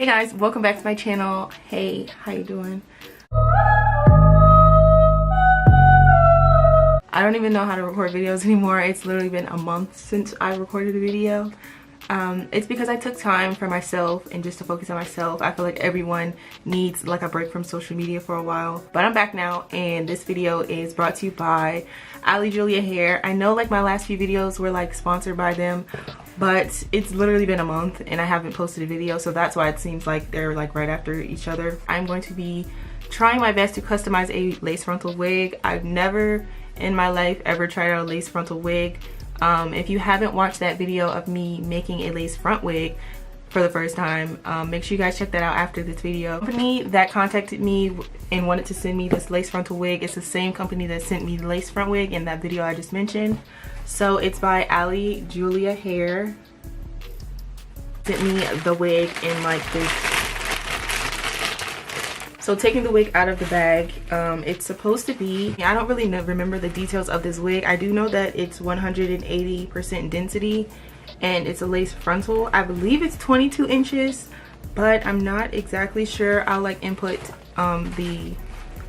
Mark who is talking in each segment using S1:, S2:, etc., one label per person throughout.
S1: Hey guys, welcome back to my channel. Hey, how you doing? I don't even know how to record videos anymore. It's literally been a month since I recorded a video. It's because I took time for myself and just to focus on myself. I feel like everyone needs like a break from social media for a while. But I'm back now, and this video is brought to you by Juliahair. I know like my last few videos were like sponsored by them, but it's literally been a month and I haven't posted a video, so that's why it seems like they're like right after each other. I'm going to be trying my best to customize a lace frontal wig. I've never in my life ever tried out a lace frontal wig. If you haven't watched that video of me making a lace front wig for the first time, make sure you guys check that out after this video. The company that contacted me and wanted to send me this lace frontal wig is the same company that sent me the lace front wig in that video I just mentioned. So it's by Juliahair. Sent me the wig in like this. So taking the wig out of the bag, it's supposed to be, I don't really remember the details of this wig. I do know that it's 180% density and it's a lace frontal. I believe it's 22 inches, but I'm not exactly sure. I'll like input the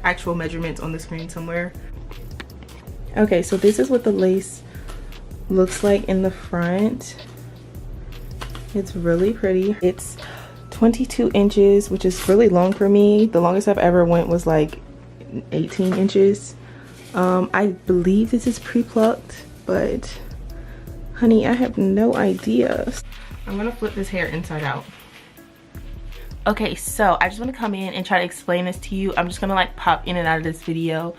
S1: actual measurements on the screen somewhere. Okay, so this is what the lace looks like in the front. It's really pretty. It's 22 inches, which is really long for me. The longest I've ever went was like 18 inches. I believe this is pre-plucked, but honey, I have no idea. I'm gonna flip this hair inside out. Okay, so I just want to come in and try to explain this to you. I'm just gonna like pop in and out of this video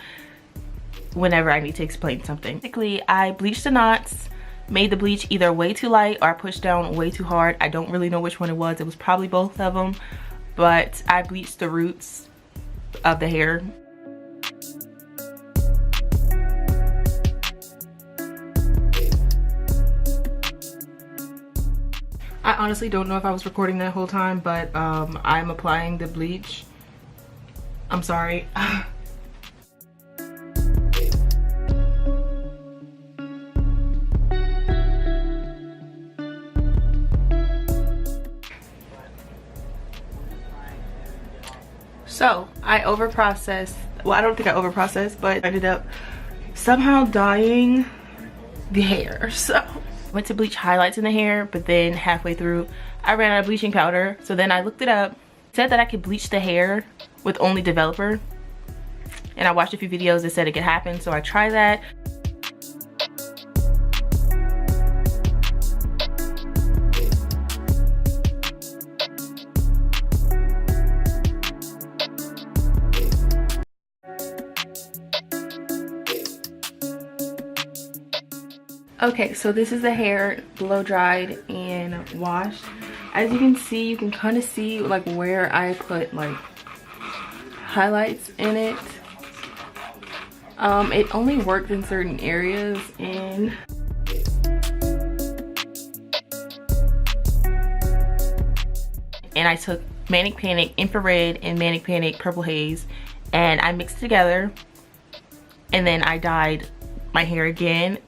S1: whenever I need to explain something. Basically, I bleached the knots, made the bleach either way too light or I pushed down way too hard. I don't really know which one it was. It was probably both of them, but I bleached the roots of the hair. I honestly don't know if I was recording that whole time, but I'm applying the bleach. I'm sorry. So I overprocessed, well, I don't think I overprocessed, but I ended up somehow dyeing the hair. So I went to bleach highlights in the hair, but then halfway through I ran out of bleaching powder. So then I looked it up. It said that I could bleach the hair with only developer, and I watched a few videos that said it could happen, so I tried that. Okay, so this is the hair blow dried and washed. As you can see, you can kind of see like where I put like highlights in it. It only worked in certain areas, and I took Manic Panic Infrared and Manic Panic Purple Haze and I mixed together, and then I dyed my hair again.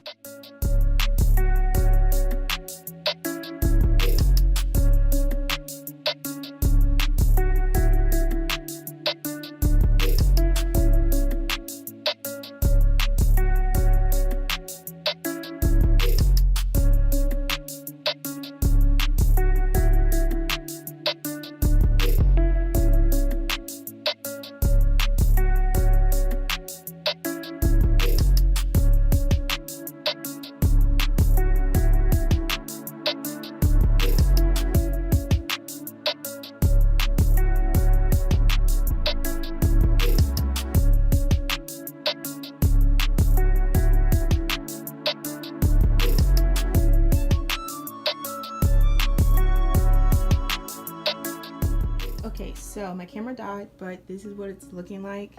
S1: Okay, so my camera died, but this is what it's looking like.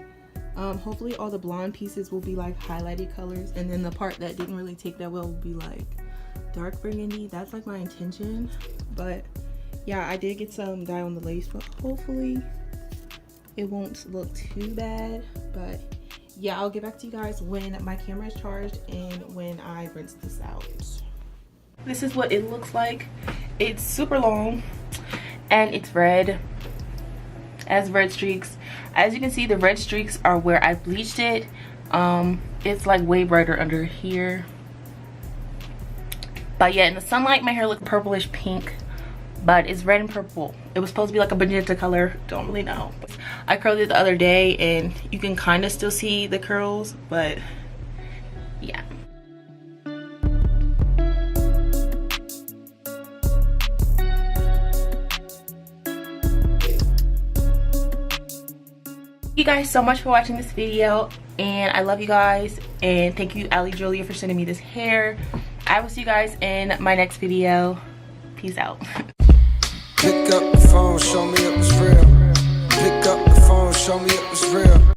S1: Hopefully all the blonde pieces will be like highlighted colors, and then the part that didn't really take that well will be like dark burgundy. That's like my intention. But yeah, I did get some dye on the lace, but hopefully it won't look too bad. But yeah, I'll get back to you guys when my camera is charged and when I rinse this out. This is what it looks like. It's super long and it's red. It has red streaks. As you can see, the red streaks are where I bleached it. It's like way brighter under here. But yeah, in the sunlight my hair looked purplish pink, but it's red and purple. It was supposed to be like a magenta color, don't really know. I curled it the other day and you can kind of still see the curls, but yeah. Thank you guys so much for watching this video, and I love you guys, and thank you Ali Julia for sending me this hair. I will see you guys in my next video. Peace out.
S2: Pick up the phone, show me it was real. Pick up the phone, show me it was real.